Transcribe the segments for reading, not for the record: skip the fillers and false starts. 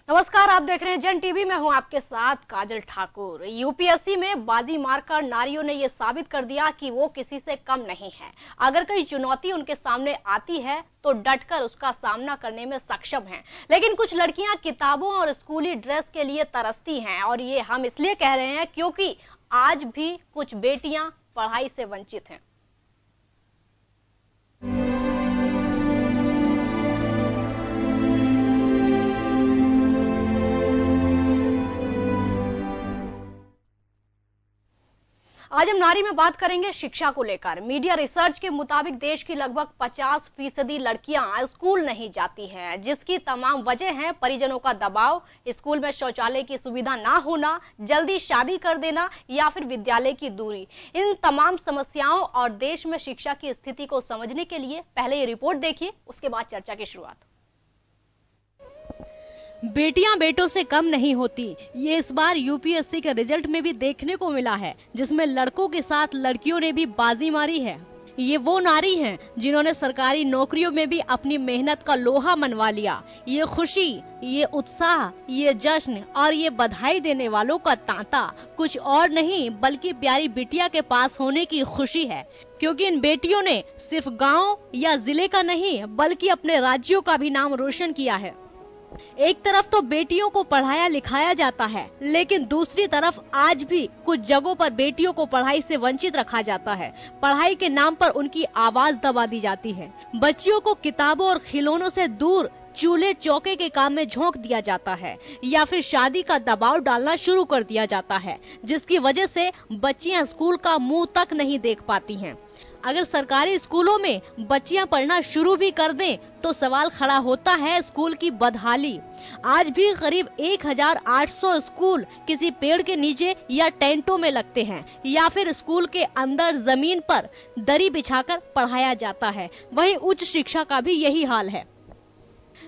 नमस्कार, आप देख रहे हैं जन टीवी। में हूं आपके साथ काजल ठाकुर। यूपीएससी में बाजी मारकर नारियों ने ये साबित कर दिया कि वो किसी से कम नहीं है। अगर कोई चुनौती उनके सामने आती है तो डटकर उसका सामना करने में सक्षम हैं। लेकिन कुछ लड़कियां किताबों और स्कूली ड्रेस के लिए तरसती हैं, और ये हम इसलिए कह रहे हैं क्योंकि आज भी कुछ बेटियां पढ़ाई से वंचित हैं। आज हम नारी में बात करेंगे शिक्षा को लेकर। मीडिया रिसर्च के मुताबिक देश की लगभग 50% लड़कियां स्कूल नहीं जाती हैं, जिसकी तमाम वजह है परिजनों का दबाव, स्कूल में शौचालय की सुविधा ना होना, जल्दी शादी कर देना या फिर विद्यालय की दूरी। इन तमाम समस्याओं और देश में शिक्षा की स्थिति को समझने के लिए पहले ये रिपोर्ट देखिए, उसके बाद चर्चा की शुरुआत। बेटियां बेटों से कम नहीं होती, ये इस बार यूपीएससी के रिजल्ट में भी देखने को मिला है, जिसमें लड़कों के साथ लड़कियों ने भी बाजी मारी है। ये वो नारी हैं जिन्होंने सरकारी नौकरियों में भी अपनी मेहनत का लोहा मनवा लिया। ये खुशी, ये उत्साह, ये जश्न और ये बधाई देने वालों का तांता कुछ और नहीं बल्कि प्यारी बिटिया के पास होने की खुशी है, क्योंकि इन बेटियों ने सिर्फ गाँव या जिले का नहीं बल्कि अपने राज्यों का भी नाम रोशन किया है। एक तरफ तो बेटियों को पढ़ाया लिखाया जाता है, लेकिन दूसरी तरफ आज भी कुछ जगहों पर बेटियों को पढ़ाई से वंचित रखा जाता है। पढ़ाई के नाम पर उनकी आवाज दबा दी जाती है। बच्चियों को किताबों और खिलौनों से दूर चूल्हे चौके के काम में झोंक दिया जाता है या फिर शादी का दबाव डालना शुरू कर दिया जाता है, जिसकी वजह से बच्चियां स्कूल का मुंह तक नहीं देख पाती हैं। अगर सरकारी स्कूलों में बच्चियां पढ़ना शुरू भी कर दें तो सवाल खड़ा होता है स्कूल की बदहाली। आज भी करीब 1800 स्कूल किसी पेड़ के नीचे या टेंटों में लगते हैं या फिर स्कूल के अंदर जमीन पर दरी बिछाकर पढ़ाया जाता है। वहीं उच्च शिक्षा का भी यही हाल है।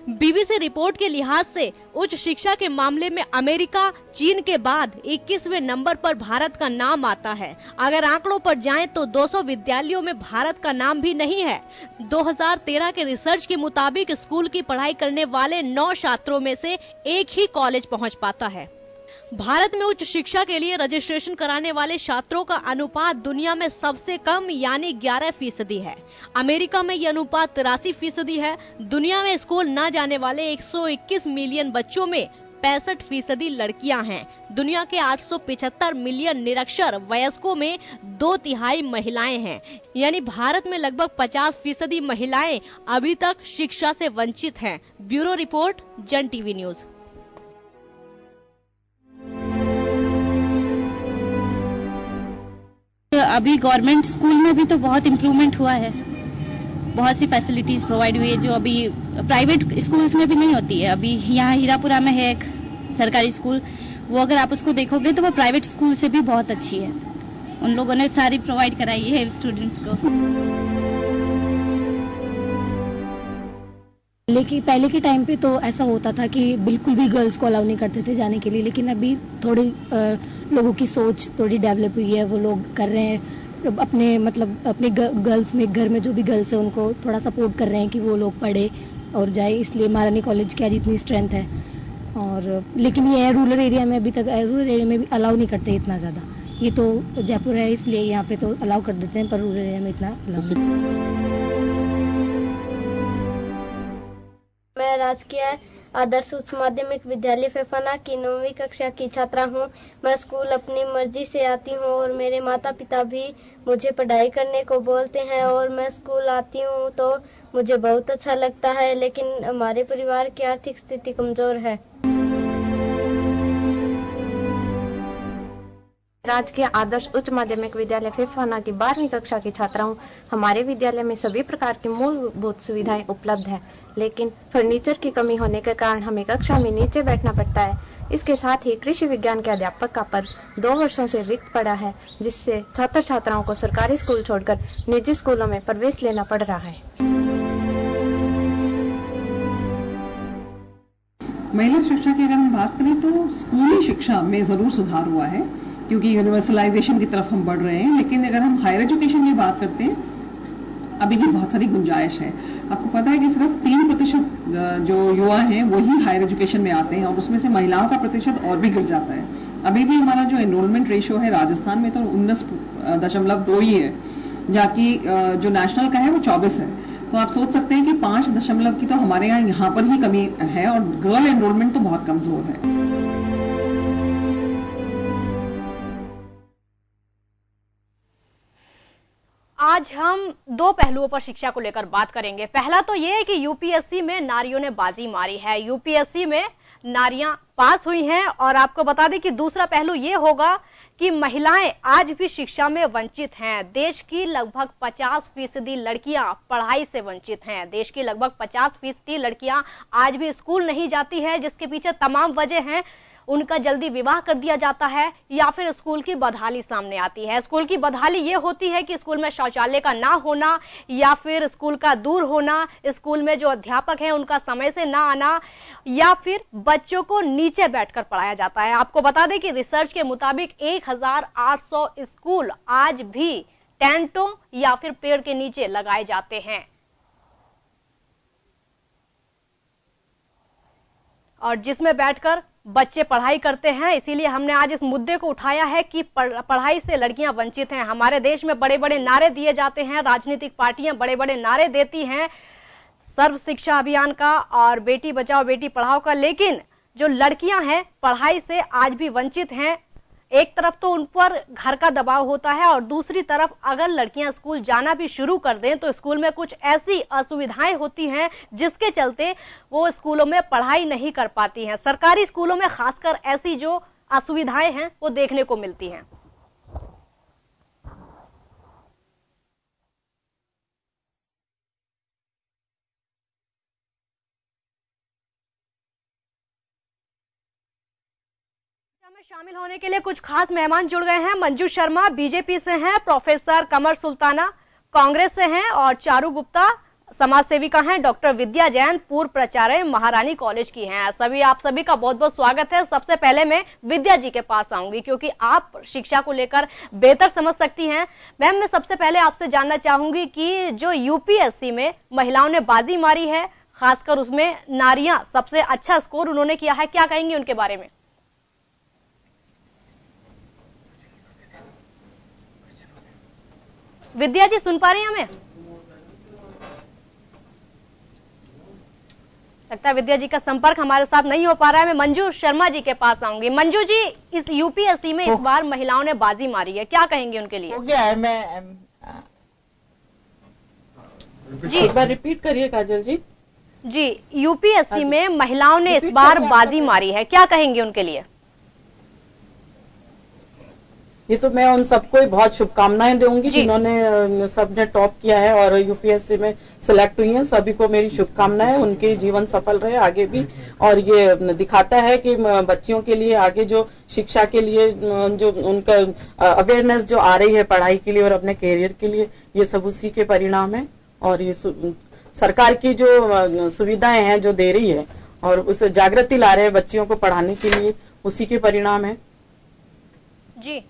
बीबीसी रिपोर्ट के लिहाज से उच्च शिक्षा के मामले में अमेरिका, चीन के बाद 21वें नंबर पर भारत का नाम आता है। अगर आंकड़ों पर जाएं तो 200 विद्यालयों में भारत का नाम भी नहीं है। 2013 के रिसर्च के मुताबिक स्कूल की पढ़ाई करने वाले 9 छात्रों में से एक ही कॉलेज पहुंच पाता है। भारत में उच्च शिक्षा के लिए रजिस्ट्रेशन कराने वाले छात्रों का अनुपात दुनिया में सबसे कम यानी 11% है। अमेरिका में यह अनुपात 83% है। दुनिया में स्कूल न जाने वाले 121 मिलियन बच्चों में 65% लड़कियां हैं। दुनिया के 875 मिलियन निरक्षर वयस्कों में 2/3 महिलाएं हैं, यानी भारत में लगभग 50% महिलाएं अभी तक शिक्षा से वंचित हैं। ब्यूरो रिपोर्ट, जन टीवी न्यूज। अभी गवर्नमेंट स्कूल में भी तो बहुत इम्प्रूवमेंट हुआ है, बहुत सी फैसिलिटीज प्रोवाइड हुई है जो अभी प्राइवेट स्कूल्स में भी नहीं होती है। अभी यहाँ हीरापुरा में है एक सरकारी स्कूल, वो अगर आप उसको देखोगे तो वो प्राइवेट स्कूल से भी बहुत अच्छी है। उन लोगों ने सारी प्रोवाइड कराई है स्टूडेंट्स को। लेकिन पहले के टाइम पे तो ऐसा होता था कि बिल्कुल भी गर्ल्स को अलाउ नहीं करते थे जाने के लिए, लेकिन अभी थोड़ी लोगों की सोच थोड़ी डेवलप हुई है। वो लोग कर रहे हैं अपने गर्ल्स में, घर में जो भी गर्ल्स है उनको थोड़ा सपोर्ट कर रहे हैं कि वो लोग पढ़े और जाए। इसलिए महारानी कॉलेज की आज इतनी स्ट्रेंथ है। और लेकिन ये है रूरल एरिया में अभी तक रूरल एरिया में भी अलाउ नहीं करते इतना ज़्यादा। ये तो जयपुर है इसलिए यहाँ पे तो अलाउ कर देते हैं, पर रूरल एरिया में इतना अलाउ नहीं। मैं राजकीय आदर्श उच्च माध्यमिक विद्यालय फेफाना की 9वीं कक्षा की छात्रा हूँ। मैं स्कूल अपनी मर्जी से आती हूँ और मेरे माता पिता भी मुझे पढ़ाई करने को बोलते हैं और मैं स्कूल आती हूँ तो मुझे बहुत अच्छा लगता है, लेकिन हमारे परिवार की आर्थिक स्थिति कमजोर है। राजकीय आदर्श उच्च माध्यमिक विद्यालय फेफाना की 12वीं कक्षा की छात्रा हूँ। हमारे विद्यालय में सभी प्रकार की मूलभूत सुविधाएं उपलब्ध है, लेकिन फर्नीचर की कमी होने के कारण हमें कक्षा में नीचे बैठना पड़ता है। इसके साथ ही कृषि विज्ञान के अध्यापक का पद 2 वर्षों से रिक्त पड़ा है, जिससे छात्र छात्राओं को सरकारी स्कूल छोड़कर निजी स्कूलों में प्रवेश लेना पड़ रहा है। महिला शिक्षा की अगर हम बात करें तो स्कूली शिक्षा में जरूर सुधार हुआ है, क्योंकि यूनिवर्सलाइजेशन की तरफ हम बढ़ रहे हैं। लेकिन अगर हम हायर एजुकेशन की बात करते हैं, अभी भी बहुत सारी गुंजाइश है। आपको पता है कि सिर्फ 3% जो युवा हैं वही हायर एजुकेशन में आते हैं और उसमें से महिलाओं का प्रतिशत और भी गिर जाता है। अभी भी हमारा जो एनरोलमेंट रेशियो है राजस्थान में तो 19.2 ही है, जबकि जो नेशनल का है वो 24 है। तो आप सोच सकते हैं कि 5 दशमलव की तो हमारे यहाँ पर ही कमी है और गर्ल एनरोलमेंट तो बहुत कमजोर है। आज हम दो पहलुओं पर शिक्षा को लेकर बात करेंगे। पहला तो यह है कि यूपीएससी में नारियों ने बाजी मारी है, यूपीएससी में नारियां पास हुई हैं। और आपको बता दें कि दूसरा पहलू यह होगा कि महिलाएं आज भी शिक्षा में वंचित हैं। देश की लगभग 50% लड़कियां पढ़ाई से वंचित हैं। देश की लगभग 50% लड़कियां आज भी स्कूल नहीं जाती है, जिसके पीछे तमाम वजह हैं। उनका जल्दी विवाह कर दिया जाता है या फिर स्कूल की बदहाली सामने आती है। स्कूल की बदहाली ये होती है कि स्कूल में शौचालय का ना होना या फिर स्कूल का दूर होना, स्कूल में जो अध्यापक हैं उनका समय से ना आना, या फिर बच्चों को नीचे बैठकर पढ़ाया जाता है। आपको बता दें कि रिसर्च के मुताबिक 1800 स्कूल आज भी टेंटों या फिर पेड़ के नीचे लगाए जाते हैं। और जिसमें बैठकर बच्चे पढ़ाई करते हैं। इसीलिए हमने आज इस मुद्दे को उठाया है कि पढ़ाई से लड़कियां वंचित हैं। हमारे देश में बड़े बड़े नारे दिए जाते हैं, राजनीतिक पार्टियां बड़े बड़े नारे देती हैं सर्व शिक्षा अभियान का और बेटी बचाओ बेटी पढ़ाओ का, लेकिन जो लड़कियां हैं पढ़ाई से आज भी वंचित हैं। एक तरफ तो उन पर घर का दबाव होता है और दूसरी तरफ अगर लड़कियां स्कूल जाना भी शुरू कर दें तो स्कूल में कुछ ऐसी असुविधाएं होती हैं जिसके चलते वो स्कूलों में पढ़ाई नहीं कर पाती हैं। सरकारी स्कूलों में खासकर ऐसी जो असुविधाएं हैं वो देखने को मिलती हैं। में शामिल होने के लिए कुछ खास मेहमान जुड़ गए हैं। मंजू शर्मा बीजेपी से हैं, प्रोफेसर कमर सुल्ताना कांग्रेस से हैं और चारू गुप्ता समाज सेविका हैं, डॉक्टर विद्या जैन पूर्व प्राचार्य महारानी कॉलेज की हैं। आप सभी का बहुत बहुत स्वागत है। सबसे पहले मैं विद्या जी के पास आऊंगी क्योंकि आप शिक्षा को लेकर बेहतर समझ सकती हैं। मैम, मैं सबसे पहले आपसे जानना चाहूंगी कि जो यूपीएससी में महिलाओं ने बाजी मारी है, खासकर उसमें नारियां सबसे अच्छा स्कोर उन्होंने किया है, क्या कहेंगी उनके बारे में? विद्या जी सुन पा रही हैं हमें? लगता है विद्या जी का संपर्क हमारे साथ नहीं हो पा रहा है। मैं मंजू शर्मा जी के पास आऊंगी। मंजू जी, इस यूपीएससी में इस बार महिलाओं ने बाजी मारी है, क्या कहेंगे उनके लिए? हो गया है। मैं जी एक बार रिपीट करिए काजल जी। जी, यूपीएससी में महिलाओं ने इस बार बाजी मारी है, क्या कहेंगे उनके लिए? ये तो मैं उन सबको बहुत शुभकामनाएं दूंगी जिन्होंने सबने टॉप किया है और यूपीएससी में सिलेक्ट हुई हैं। सभी को मेरी शुभकामनाएं, उनके जीवन सफल रहे आगे भी। और ये दिखाता है कि बच्चियों के लिए आगे जो शिक्षा के लिए जो उनका अवेयरनेस जो आ रही है पढ़ाई के लिए और अपने कैरियर के लिए, ये सब उसी के परिणाम है। और ये सरकार की जो सुविधाएं हैं जो दे रही है और उसे जागृति ला रहे हैं बच्चियों को पढ़ाने के लिए, उसी के परिणाम है। जी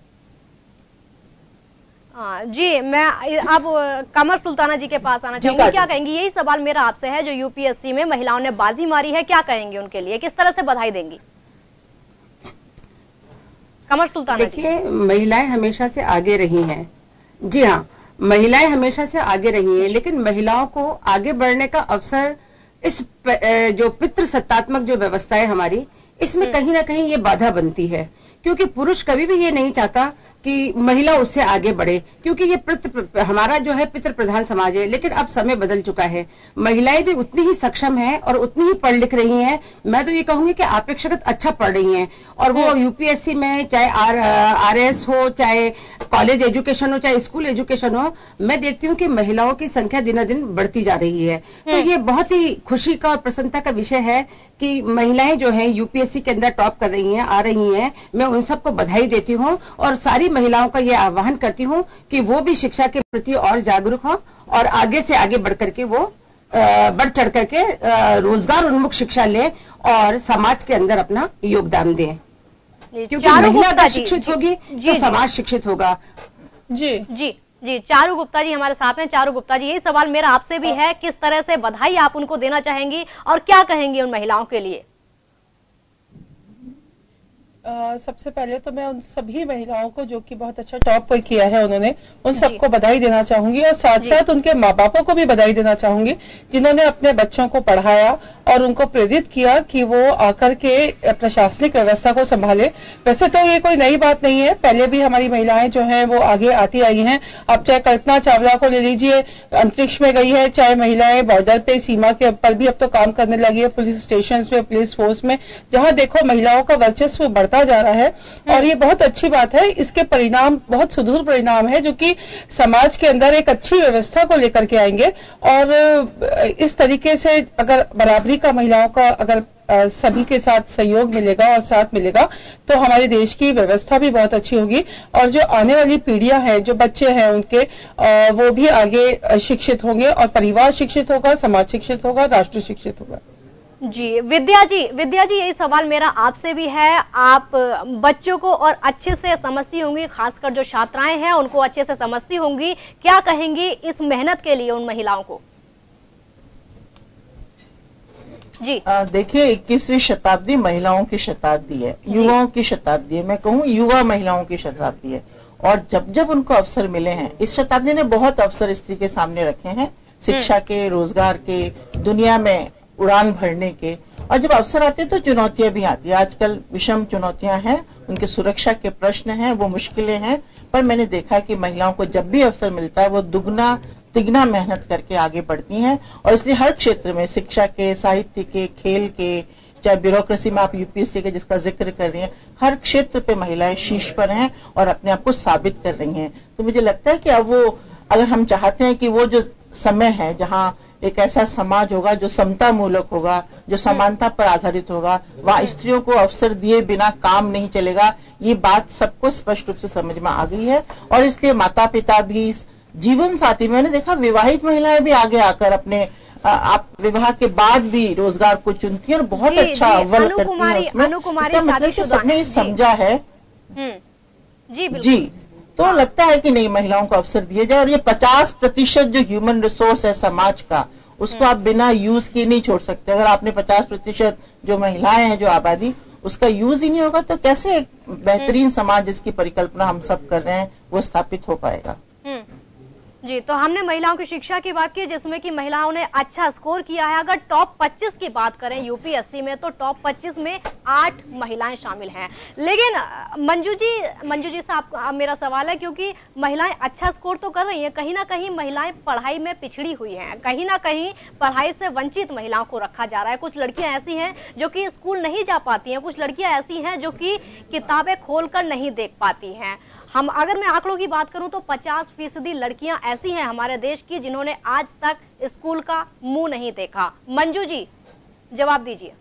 जी, मैं अब कमर सुल्ताना जी के पास आना चाहूंगी। क्या कहेंगी? यही सवाल मेरा आपसे है, जो यूपीएससी में महिलाओं ने बाजी मारी है, क्या कहेंगे उनके लिए, किस तरह से बधाई देंगी? कमर सुल्ताना जी। देखिए, महिलाएं हमेशा से आगे रही हैं। जी हाँ, महिलाएं हमेशा से आगे रही हैं, लेकिन महिलाओं को आगे बढ़ने का अवसर इस जो पितृसत्तात्मक जो व्यवस्था है हमारी, इसमें कहीं ना कहीं ये बाधा बनती है। क्योंकि पुरुष कभी भी ये नहीं चाहता कि महिला उससे आगे बढ़े, क्योंकि ये हमारा जो है पितृ प्रधान समाज है। लेकिन अब समय बदल चुका है, महिलाएं भी उतनी ही सक्षम हैं और उतनी ही पढ़ लिख रही हैं। मैं तो ये कहूंगी कि अपेक्षाकृत अच्छा पढ़ रही हैं। और वो यूपीएससी में चाहे आरएस हो, चाहे कॉलेज एजुकेशन हो, चाहे स्कूल एजुकेशन हो, मैं देखती हूँ कि महिलाओं की संख्या दिनोदिन बढ़ती जा रही है। तो ये बहुत ही खुशी का और प्रसन्नता का विषय है कि महिलाएं जो है यूपीएससी के अंदर टॉप कर रही हैं, आ रही हैं। मैं उन सबको बधाई देती हूँ और सारी महिलाओं का ये आह्वान करती हूँ कि वो भी शिक्षा के प्रति और जागरूक हों और आगे से आगे बढ़ करके वो बढ़ चढ़ करके रोजगार उन्मुख शिक्षा लें और समाज के अंदर अपना योगदान दें। क्योंकि महिला अगर शिक्षित होगी तो समाज शिक्षित होगा। जी, जी, चारू गुप्ता जी हमारे साथ हैं। चारू गुप्ता जी, यही सवाल मेरा आपसे भी है, किस तरह से बधाई आप उनको देना चाहेंगी और क्या कहेंगी उन महिलाओं के लिए? सबसे पहले तो मैं उन सभी महिलाओं को जो कि बहुत अच्छा टॉप किया है उन्होंने, उन सबको बधाई देना चाहूंगी और साथ साथ उनके माँ बापों को भी बधाई देना चाहूंगी जिन्होंने अपने बच्चों को पढ़ाया और उनको प्रेरित किया कि वो आकर के प्रशासनिक व्यवस्था को संभाले। वैसे तो ये कोई नई बात नहीं है, पहले भी हमारी महिलाएं जो हैं वो आगे आती आई हैं। अब चाहे कल्पना चावला को ले लीजिए, अंतरिक्ष में गई है, चाहे महिलाएं बॉर्डर पे सीमा के ऊपर भी अब तो काम करने लगी है, पुलिस स्टेशन में, पुलिस फोर्स में, जहां देखो महिलाओं का वर्चस्व बढ़ता जा रहा है और ये बहुत अच्छी बात है। इसके परिणाम बहुत सुदूर परिणाम है जो कि समाज के अंदर एक अच्छी व्यवस्था को लेकर के आएंगे और इस तरीके से अगर बराबरी का महिलाओं का अगर सभी के साथ सहयोग मिलेगा और साथ मिलेगा तो हमारे देश की व्यवस्था भी बहुत अच्छी होगी और जो आने वाली पीढ़ियां हैं, जो बच्चे हैं उनके, वो भी आगे शिक्षित होंगे और परिवार शिक्षित होगा, समाज शिक्षित होगा, राष्ट्र शिक्षित होगा। जी, विद्या जी यही सवाल मेरा आपसे भी है। आप बच्चों को और अच्छे से समझती होंगी, खासकर जो छात्राएं हैं उनको अच्छे से समझती होंगी, क्या कहेंगी इस मेहनत के लिए उन महिलाओं को? जी देखिए, 21वीं शताब्दी महिलाओं की शताब्दी है, युवाओं की शताब्दी है, मैं कहूँ युवा महिलाओं की शताब्दी है और जब जब उनको अवसर मिले हैं, इस शताब्दी ने बहुत अवसर स्त्री के सामने रखे हैं, शिक्षा के, रोजगार के, दुनिया में उड़ान भरने के, और जब अवसर आते हैं तो चुनौतियां भी आती है। आजकल विषम चुनौतियां हैं, उनके सुरक्षा के प्रश्न हैं, वो मुश्किलें हैं, पर मैंने देखा कि महिलाओं को जब भी अवसर मिलता है वो दुगना तिगना मेहनत करके आगे बढ़ती हैं और इसलिए हर क्षेत्र में, शिक्षा के, साहित्य के, खेल के, चाहे ब्यूरोक्रेसी में आप यूपीएससी के जिसका जिक्र कर रही हैं, हर क्षेत्र पे महिलाएं शीर्ष पर हैं और अपने आप को साबित कर रही हैं। तो मुझे लगता है कि अब वो, अगर हम चाहते हैं कि वो जो समय है जहां एक ऐसा समाज होगा जो समता मूलक होगा, जो समानता पर आधारित होगा, वहां स्त्रियों को अवसर दिए बिना काम नहीं चलेगा, ये बात सबको स्पष्ट रूप से समझ में आ गई है और इसलिए माता पिता भी, जीवन साथी, मैंने देखा विवाहित महिलाएं भी आगे आकर अपने आप विवाह के बाद भी रोजगार को चुनती हैं और बहुत अच्छा अव्वल करती हैं उसमें। इसका मतलब कि सबने ये समझा है जी, तो लगता है कि नहीं, महिलाओं को अवसर दिए जाए और ये 50% जो ह्यूमन रिसोर्स है समाज का, उसको आप बिना यूज किए नहीं छोड़ सकते। अगर आपने 50% जो महिलाएं हैं, जो आबादी, उसका यूज ही नहीं होगा तो कैसे एक बेहतरीन समाज जिसकी परिकल्पना हम सब कर रहे हैं वो स्थापित हो पाएगा। जी, तो हमने महिलाओं की शिक्षा की बात की जिसमें कि महिलाओं ने अच्छा स्कोर किया है। अगर टॉप 25 की बात करें यूपीएससी में तो टॉप 25 में 8 महिलाएं शामिल हैं। लेकिन मंजू जी से आप मेरा सवाल है, क्योंकि महिलाएं अच्छा स्कोर तो कर रही हैं, कहीं ना कहीं महिलाएं पढ़ाई में पिछड़ी हुई हैं, कहीं ना कहीं पढ़ाई से वंचित महिलाओं को रखा जा रहा है। कुछ लड़कियां ऐसी हैं जो कि स्कूल नहीं जा पाती हैं, कुछ लड़कियां ऐसी हैं जो कि किताबें खोलकर नहीं देख पाती हैं। अगर मैं आंकड़ों की बात करूं तो 50% लड़कियां ऐसी हैं हमारे देश की जिन्होंने आज तक स्कूल का मुंह नहीं देखा। मंजू जी, जवाब दीजिए।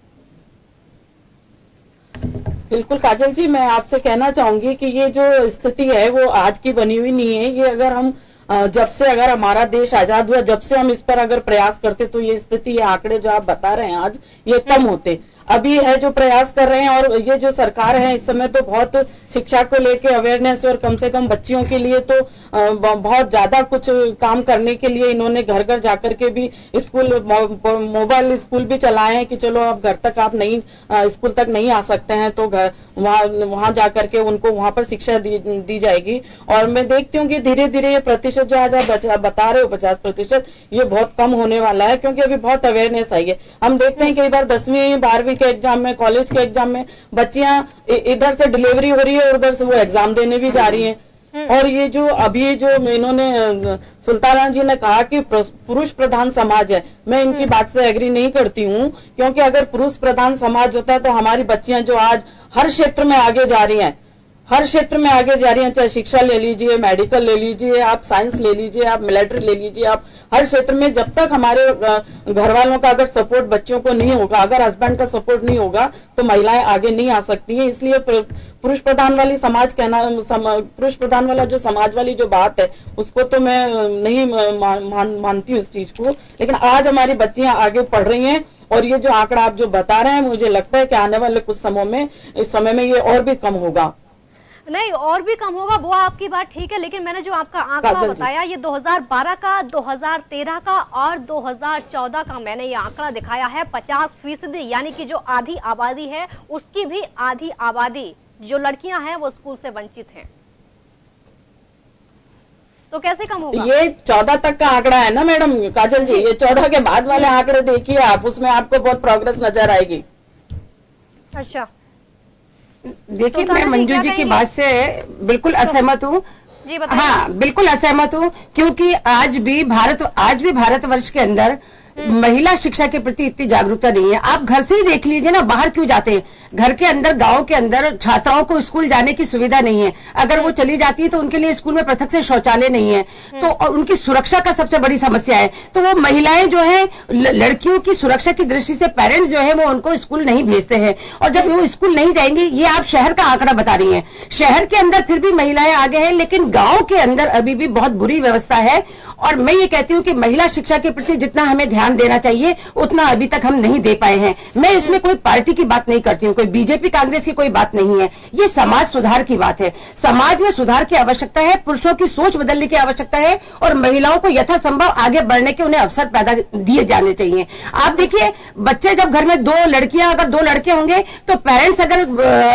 बिल्कुल काजल जी, मैं आपसे कहना चाहूंगी कि ये जो स्थिति है वो आज की बनी हुई नहीं है। ये अगर हम जब से अगर हमारा देश आजाद हुआ, जब से हम इस पर अगर प्रयास करते तो ये स्थिति, ये आंकड़े जो आप बता रहे हैं आज, ये कम होते। अभी है जो प्रयास कर रहे हैं और ये जो सरकार है इस समय तो बहुत शिक्षा को लेके अवेयरनेस और कम से कम बच्चियों के लिए तो बहुत ज्यादा कुछ काम करने के लिए इन्होंने घर घर जाकर के भी स्कूल, मोबाइल स्कूल भी चलाए हैं कि चलो अब घर तक आप नहीं, स्कूल तक नहीं आ सकते हैं तो घर वहां जाकर के उनको वहां पर शिक्षा दी जाएगी। और मैं देखती हूँ कि धीरे धीरे ये प्रतिशत जो आज आप बता रहे हो 50%, ये बहुत कम होने वाला है क्योंकि अभी बहुत अवेयरनेस आई है। हम देखते हैं कई बार 10वीं 12वीं के एग्जाम में, कॉलेज के एग्जाम में बच्चियां इधर से डिलीवरी हो रही है और उधर से वो एग्जाम देने भी जा रही हैं। और ये जो अभी जो इन्होंने सुल्ताना जी ने कहा कि पुरुष प्रधान समाज है, मैं इनकी बात से एग्री नहीं करती हूँ, क्योंकि अगर पुरुष प्रधान समाज होता है तो हमारी बच्चियां जो आज हर क्षेत्र में आगे जा रही हैं, हर क्षेत्र में आगे जा रही हैं, चाहे शिक्षा ले लीजिए, मेडिकल ले लीजिए, आप साइंस ले लीजिए, आप मिलिट्री ले लीजिए, आप हर क्षेत्र में, जब तक हमारे घर वालों का अगर सपोर्ट बच्चों को नहीं होगा, अगर हस्बैंड का सपोर्ट नहीं होगा तो महिलाएं आगे नहीं आ सकती हैं। इसलिए पुरुष प्रधान वाली समाज कहना, पुरुष प्रधान वाला जो समाज वाली जो बात है उसको तो मैं नहीं मानती हूँ इस चीज को। लेकिन आज हमारी बच्चियां आगे पढ़ रही हैं और ये जो आंकड़ा आप जो बता रहे हैं, मुझे लगता है कि आने वाले कुछ समय में, इस समय में ये और भी कम होगा। नहीं, और भी कम होगा, वो आपकी बात ठीक है, लेकिन मैंने जो आपका आंकड़ा बताया ये 2012 का, 2013 का और 2014 का मैंने ये आंकड़ा दिखाया है। 50% यानी कि जो आधी आबादी है उसकी भी आधी आबादी जो लड़कियां हैं वो स्कूल से वंचित हैं। तो कैसे कम होगा? ये 14 तक का आंकड़ा है ना मैडम काजल जी, ये 14 के बाद वाले आंकड़े देखिए आप, उसमें आपको बहुत प्रोग्रेस नजर आएगी। अच्छा, देखिए मैं मंजू जी की बात से बिल्कुल असहमत हूँ। हाँ, बिल्कुल असहमत हूँ, क्योंकि आज भी भारतवर्ष के अंदर महिला शिक्षा के प्रति इतनी जागरूकता नहीं है। आप घर से ही देख लीजिए ना, बाहर क्यों जाते हैं? घर के अंदर, गांव के अंदर छात्राओं को स्कूल जाने की सुविधा नहीं है। अगर वो चली जाती है तो उनके लिए स्कूल में पृथक से शौचालय नहीं है, तो और उनकी सुरक्षा का सबसे बड़ी समस्या है। तो वो महिलाएं जो है, लड़कियों की सुरक्षा की दृष्टि से पेरेंट्स जो है वो उनको स्कूल नहीं भेजते हैं, और जब वो स्कूल नहीं जाएंगे, ये आप शहर का आंकड़ा बता रही हैं, शहर के अंदर फिर भी महिलाएं आगे हैं, लेकिन गांव के अंदर अभी भी बहुत बुरी व्यवस्था है। और मैं ये कहती हूँ कि महिला शिक्षा के प्रति जितना हमें ध्यान देना चाहिए उतना अभी तक हम नहीं दे पाए हैं। मैं इसमें कोई पार्टी की बात नहीं करती हूँ, कोई बीजेपी कांग्रेस की कोई बात नहीं है, ये समाज सुधार की बात है। समाज में सुधार की आवश्यकता है, पुरुषों की सोच बदलने की आवश्यकता है, और महिलाओं को यथासंभव आगे बढ़ने के उन्हें अवसर पैदा दिए जाने चाहिए। आप देखिए, बच्चे जब घर में 2 लड़कियां, अगर 2 लड़के होंगे तो पेरेंट्स अगर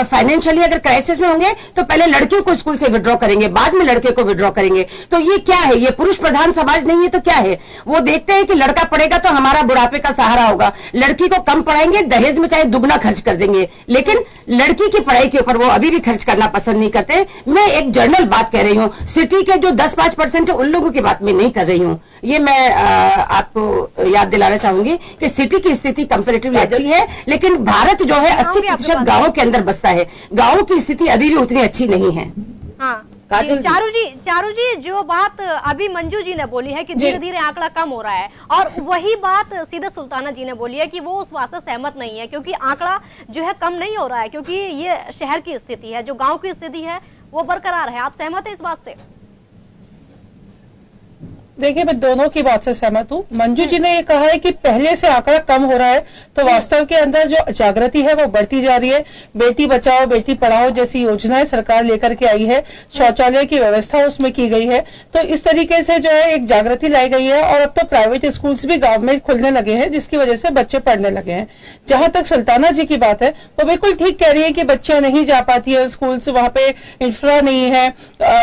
फाइनेंशियली अगर क्राइसिस में होंगे तो पहले लड़कियों को स्कूल से विड्रॉ करेंगे, बाद में लड़के को विड्रॉ करेंगे। तो ये क्या है? ये पुरुष प्रधान समाज नहीं है तो क्या है? वो देखते हैं कि लड़का पढ़ेगा तो हमारा बुढ़ापे का सहारा होगा, लड़की को कम पढ़ाएंगे, दहेज में चाहे दुगना खर्च कर देंगे, लेकिन लड़की की पढ़ाई के ऊपर वो अभी भी खर्च करना पसंद नहीं करते। मैं एक जनरल बात कह रही हूं, सिटी के जो 10-5% है उन लोगों की बात मैं नहीं कर रही हूं। ये मैं आपको याद दिलाना चाहूंगी कि सिटी की स्थिति कंपैरेटिवली अच्छी है, लेकिन भारत जो है 80% गांवों के अंदर बसता है, गांवों की स्थिति अभी भी उतनी अच्छी नहीं है। हाँ, चारू जी जो बात अभी मंजू जी ने बोली है कि धीरे धीरे आंकड़ा कम हो रहा है, और वही बात सीधे सुल्ताना जी ने बोली है कि वो उस बात से सहमत नहीं है, क्योंकि आंकड़ा जो है कम नहीं हो रहा है, क्योंकि ये शहर की स्थिति है, जो गांव की स्थिति है वो बरकरार है। आप सहमत है इस बात से? देखिए, मैं दोनों की बात से सहमत हूँ। मंजू जी ने ये कहा है कि पहले से आंकड़ा कम हो रहा है, तो वास्तव के अंदर जो जागृति है वो बढ़ती जा रही है। बेटी बचाओ बेटी पढ़ाओ जैसी योजनाएं सरकार लेकर के आई है, शौचालय की व्यवस्था उसमें की गई है, तो इस तरीके से जो है एक जागृति लाई गई है। और अब तो प्राइवेट स्कूल्स भी गांव में खुलने लगे हैं, जिसकी वजह से बच्चे पढ़ने लगे हैं। जहां तक सुल्ताना जी की बात है, वो बिल्कुल ठीक कह रही है कि बच्चियां नहीं जा पाती है स्कूल से, वहां पे इंफ्रा नहीं है,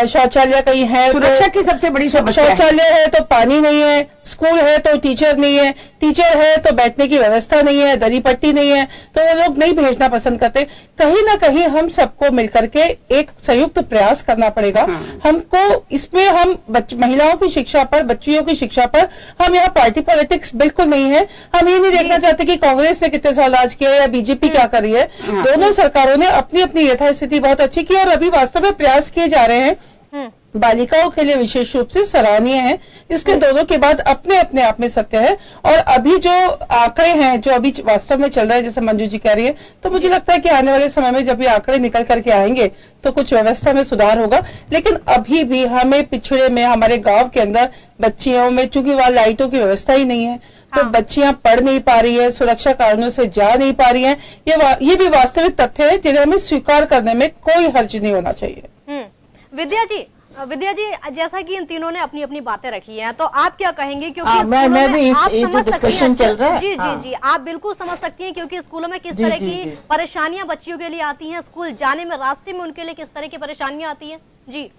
शौचालय कहीं है, सुरक्षा की सबसे बड़ी समस्या है। शौचालय है तो पानी नहीं है, स्कूल है तो टीचर नहीं है, टीचर है तो बैठने की व्यवस्था नहीं है, दरी पट्टी नहीं है, तो वो लोग नहीं भेजना पसंद करते। कहीं ना कहीं हम सबको मिलकर के एक संयुक्त प्रयास करना पड़ेगा। हमको इसमें हम महिलाओं की शिक्षा पर, बच्चियों की शिक्षा पर, हम यहाँ पार्टी पॉलिटिक्स बिल्कुल नहीं है। हम ये नहीं देखना चाहते कि कांग्रेस ने कितने साल राज किया या बीजेपी क्या कर रही है। दोनों सरकारों ने अपनी अपनी यथास्थिति बहुत अच्छी की, और अभी वास्तव में प्रयास किए जा रहे हैं। बालिकाओं के लिए विशेष रूप से सराहनीय है। इसके दोनों के बाद अपने अपने आप में सत्य है। और अभी जो आंकड़े हैं जो अभी वास्तव में चल रहे हैं, जैसे मंजू जी कह रही है, तो मुझे लगता है कि आने वाले समय में जब ये आंकड़े निकल करके आएंगे तो कुछ व्यवस्था में सुधार होगा। लेकिन अभी भी हमें पिछड़े में, हमारे गांव के अंदर बच्चियों में, चूंकि वहां लाइटों की व्यवस्था ही नहीं है, तो बच्चियां पढ़ नहीं पा रही है, सुरक्षा कारणों से जा नहीं पा रही हैं। ये भी वास्तविक तथ्य है जिन्हें हमें स्वीकार करने में कोई हर्ज नहीं होना चाहिए। विद्या जी, जैसा कि इन तीनों ने अपनी अपनी बातें रखी हैं, तो आप क्या कहेंगे? क्योंकि मैं भी ये जो डिस्कशन चल रहा है, जी, आप बिल्कुल समझ सकती हैं, क्योंकि स्कूलों में किस तरह की परेशानियां बच्चियों के लिए आती हैं, स्कूल जाने में, रास्ते में उनके लिए किस तरह की परेशानियां आती हैं। जी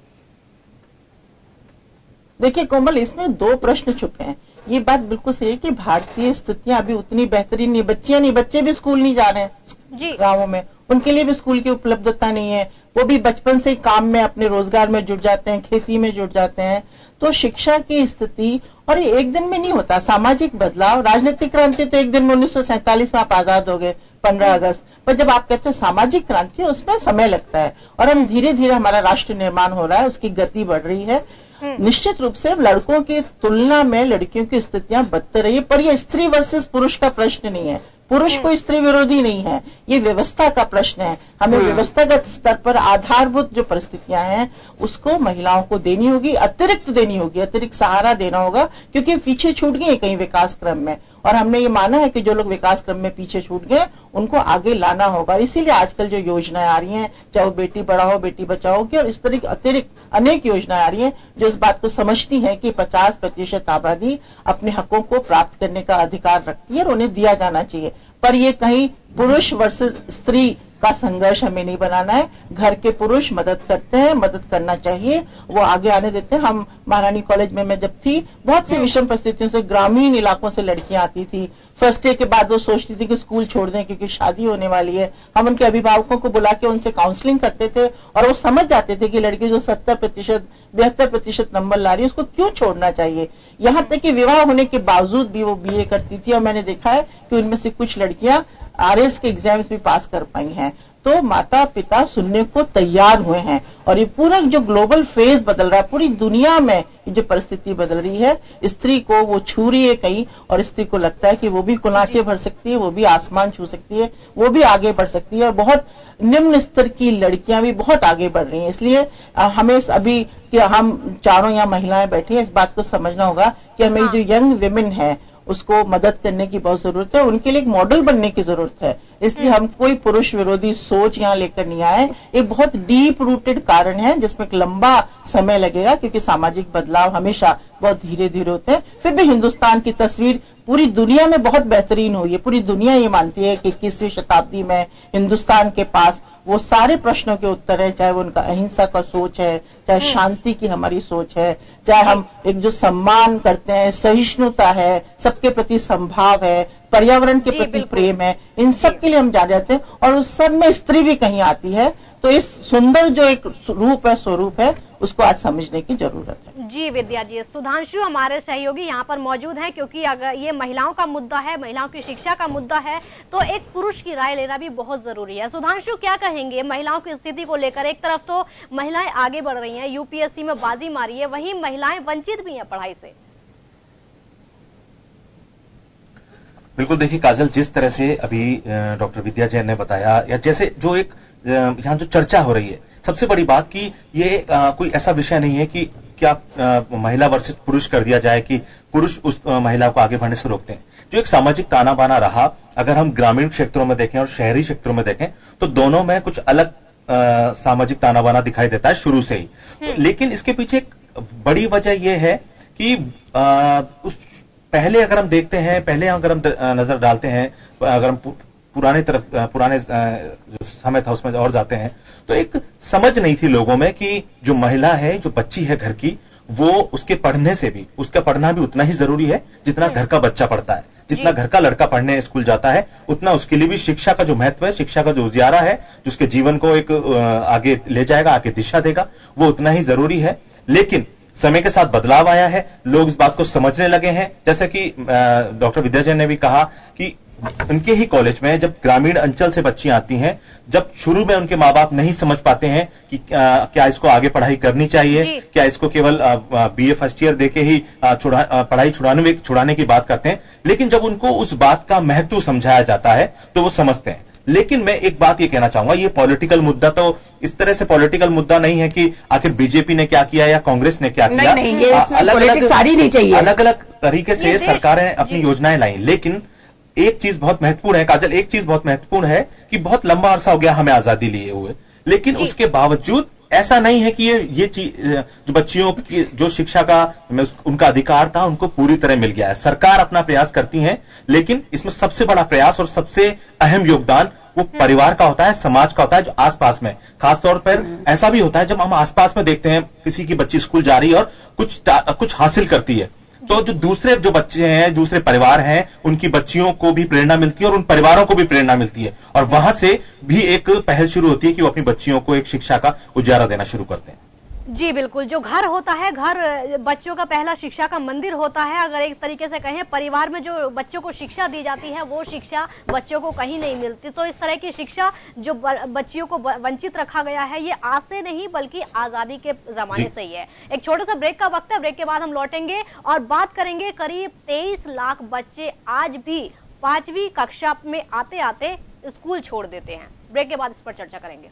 देखिए कोमल, इसमें 2 प्रश्न छुपे हैं। ये बात बिल्कुल सही है कि भारतीय स्थितियां अभी उतनी बेहतरीन नहीं, बच्चियां नहीं, बच्चे भी स्कूल नहीं जा रहे हैं गांवों में, उनके लिए भी स्कूल की उपलब्धता नहीं है। वो भी बचपन से ही काम में, अपने रोजगार में जुट जाते हैं, खेती में जुट जाते हैं। तो शिक्षा की स्थिति, और ये एक दिन में नहीं होता, सामाजिक बदलाव, राजनीतिक क्रांति तो एक दिन में 1947 में आप आजाद हो गए, 15 अगस्त, पर जब आप कहते हो सामाजिक क्रांति, उसमें समय लगता है। और हम धीरे धीरे, हमारा राष्ट्र निर्माण हो रहा है, उसकी गति बढ़ रही है। निश्चित रूप से लड़कों की तुलना में लड़कियों की स्थितियां बदतर रही है, पर यह स्त्री वर्सेस पुरुष का प्रश्न नहीं है, पुरुष कोई स्त्री विरोधी नहीं है, ये व्यवस्था का प्रश्न है। हमें व्यवस्थागत स्तर पर आधारभूत जो परिस्थितियां हैं उसको महिलाओं को देनी होगी, अतिरिक्त देनी होगी, अतिरिक्त सहारा देना होगा, क्योंकि पीछे छूट गई कहीं विकास क्रम में। और हमने ये माना है कि जो लोग विकास क्रम में पीछे छूट गए उनको आगे लाना होगा। इसीलिए आजकल जो योजनाएं आ रही हैं, चाहे वो बेटी पढ़ाओ बेटी बचाओ की, और इस तरह की अतिरिक्त अनेक योजनाएं आ रही हैं जो इस बात को समझती हैं कि 50% आबादी अपने हकों को प्राप्त करने का अधिकार रखती है और उन्हें दिया जाना चाहिए। पर ये कहीं पुरुष वर्सेस स्त्री का संघर्ष हमें नहीं बनाना है। घर के पुरुष मदद करते हैं, मदद करना चाहिए, वो आगे आने देते हैं। हम महारानी कॉलेज में मैं जब थी, बहुत सी विषम परिस्थितियों से ग्रामीण इलाकों से लड़कियां आती थी। फर्स्ट ईयर के बाद वो सोचती थी कि स्कूल छोड़ दें क्योंकि शादी होने वाली है। हम उनके अभिभावकों को बुला के उनसे काउंसलिंग करते थे और वो समझ जाते थे कि लड़की जो 70%, 72% नंबर ला रही है उसको क्यों छोड़ना चाहिए। यहाँ तक कि विवाह होने के बावजूद भी वो BA करती थी और मैंने देखा है कि उनमें से कुछ लड़कियां RS के एग्जाम्स भी पास कर पाई हैं। तो माता पिता सुनने को तैयार हुए हैं और ये पूरा जो ग्लोबल फेज बदल रहा है, पूरी दुनिया में जो परिस्थिति बदल रही है, स्त्री को वो छू रही है कहीं, और स्त्री को लगता है कि वो भी कुनाचे भर सकती है, वो भी आसमान छू सकती है, वो भी आगे बढ़ सकती है। और बहुत निम्न स्तर की लड़कियां भी बहुत आगे बढ़ रही हैं। इसलिए हमें अभी कि हम चारों यहाँ महिलाएं बैठी हैं, इस बात को समझना होगा कि हमें जो यंग विमेन है उसको मदद करने की बहुत जरूरत है, उनके लिए एक मॉडल बनने की जरूरत है। इसलिए हम कोई पुरुष विरोधी सोच यहाँ लेकर नहीं आए। एक बहुत डीप रूटेड कारण है जिसमें एक लंबा समय लगेगा, क्योंकि सामाजिक बदलाव हमेशा बहुत धीरे धीरे होते हैं। फिर भी हिंदुस्तान की तस्वीर पूरी दुनिया में बहुत बेहतरीन हुई है। पूरी दुनिया ये मानती है कि 21वीं शताब्दी में हिंदुस्तान के पास वो सारे प्रश्नों के उत्तर है, चाहे वो उनका अहिंसा का सोच है, चाहे शांति की हमारी सोच है, चाहे हम एक जो सम्मान करते हैं, सहिष्णुता है, सबके प्रति संभाव है, पर्यावरण के प्रति प्रेम है, इन सब के लिए हम जा जाते हैं। और उस सब में स्त्री भी कहीं आती है। तो इस सुंदर जो एक रूप है, स्वरूप है, उसको आज समझने की जरूरत है। जी विद्या जी, सुधांशु हमारे सहयोगी यहाँ पर मौजूद हैं, क्योंकि अगर ये महिलाओं का मुद्दा है, महिलाओं की शिक्षा का मुद्दा है, तो एक पुरुष की राय लेना भी बहुत जरूरी है। सुधांशु, क्या कहेंगे महिलाओं की स्थिति को लेकर? एक तरफ तो महिलाएं आगे बढ़ रही हैं, UPSC में बाजी मारी है, वहीं महिलाएं वंचित भी हैं पढ़ाई से। बिल्कुल, देखिए काजल, जिस तरह से अभी डॉक्टर विद्या जैन ने बताया, या जैसे जो एक यहाँ जो चर्चा हो रही है, सबसे बड़ी बात कि ये कोई ऐसा विषय नहीं है कि क्या महिला वर्सेस पुरुष कर दिया जाए कि पुरुष उस महिला को आगे बढ़ने से रोकते हैं। जो एक सामाजिक ताना बाना रहा, अगर हम ग्रामीण क्षेत्रों में देखें और शहरी क्षेत्रों में देखें, तो दोनों में कुछ अलग सामाजिक ताना बाना दिखाई देता है शुरू से ही। तो लेकिन इसके पीछे एक बड़ी वजह यह है कि पहले अगर हम देखते हैं, पहले अगर हम नजर डालते हैं, अगर हम पुराने जो समय था उसमें और जाते हैं, तो एक समझ नहीं थी लोगों में कि जो महिला है, जो बच्ची है घर की, वो उसके पढ़ने से भी, उसका पढ़ना भी उतना ही जरूरी है जितना घर का बच्चा पढ़ता है। जितना घर का लड़का पढ़ने स्कूल जाता है, उतना उसके लिए भी शिक्षा का जो महत्व है, शिक्षा का जो उजियारा है, जो उसके जीवन को एक आगे ले जाएगा, आगे दिशा देगा, वो उतना ही जरूरी है। लेकिन समय के साथ बदलाव आया है, लोग इस बात को समझने लगे हैं। जैसे कि डॉक्टर विद्या जैन ने भी कहा कि उनके ही कॉलेज में जब ग्रामीण अंचल से बच्चियां आती हैं, जब शुरू में उनके माँ बाप नहीं समझ पाते हैं कि क्या इसको आगे पढ़ाई करनी चाहिए, क्या इसको केवल BA फर्स्ट ईयर देके ही पढ़ाई छुड़ाने की बात करते हैं, लेकिन जब उनको उस बात का महत्व समझाया जाता है तो वो समझते हैं। लेकिन मैं एक बात ये कहना चाहूंगा, ये पॉलिटिकल मुद्दा तो इस तरह से पॉलिटिकल मुद्दा नहीं है कि आखिर बीजेपी ने क्या किया या कांग्रेस ने क्या किया। अलग अलग तरीके से सरकारें अपनी योजनाएं लाई। लेकिन एक चीज बहुत महत्वपूर्ण है काजल, एक चीज बहुत महत्वपूर्ण है कि बहुत लंबा अरसा हो गया हमें आजादी लिए हुए, लेकिन उसके बावजूद ऐसा नहीं है कि ये चीज जो बच्चियों की जो शिक्षा का उनका अधिकार था उनको पूरी तरह मिल गया है। सरकार अपना प्रयास करती है, लेकिन इसमें सबसे बड़ा प्रयास और सबसे अहम योगदान वो परिवार का होता है, समाज का होता है, जो आसपास में। खासतौर पर ऐसा भी होता है जब हम आसपास में देखते हैं किसी की बच्ची स्कूल जा रही है और कुछ हासिल करती है, तो जो दूसरे जो बच्चे हैं, दूसरे परिवार हैं, उनकी बच्चियों को भी प्रेरणा मिलती है और उन परिवारों को भी प्रेरणा मिलती है, और वहां से भी एक पहल शुरू होती है कि वो अपनी बच्चियों को एक शिक्षा का उजाला देना शुरू करते हैं। जी बिल्कुल, जो घर होता है, घर बच्चों का पहला शिक्षा का मंदिर होता है। अगर एक तरीके से कहें, परिवार में जो बच्चों को शिक्षा दी जाती है वो शिक्षा बच्चों को कहीं नहीं मिलती। तो इस तरह की शिक्षा जो बच्चियों को वंचित रखा गया है, ये आज से नहीं बल्कि आजादी के जमाने से ही है। एक छोटा सा ब्रेक का वक्त है, ब्रेक के बाद हम लौटेंगे और बात करेंगे करीब 23 लाख बच्चे आज भी 5वीं कक्षा में आते आते स्कूल छोड़ देते हैं। ब्रेक के बाद इस पर चर्चा करेंगे।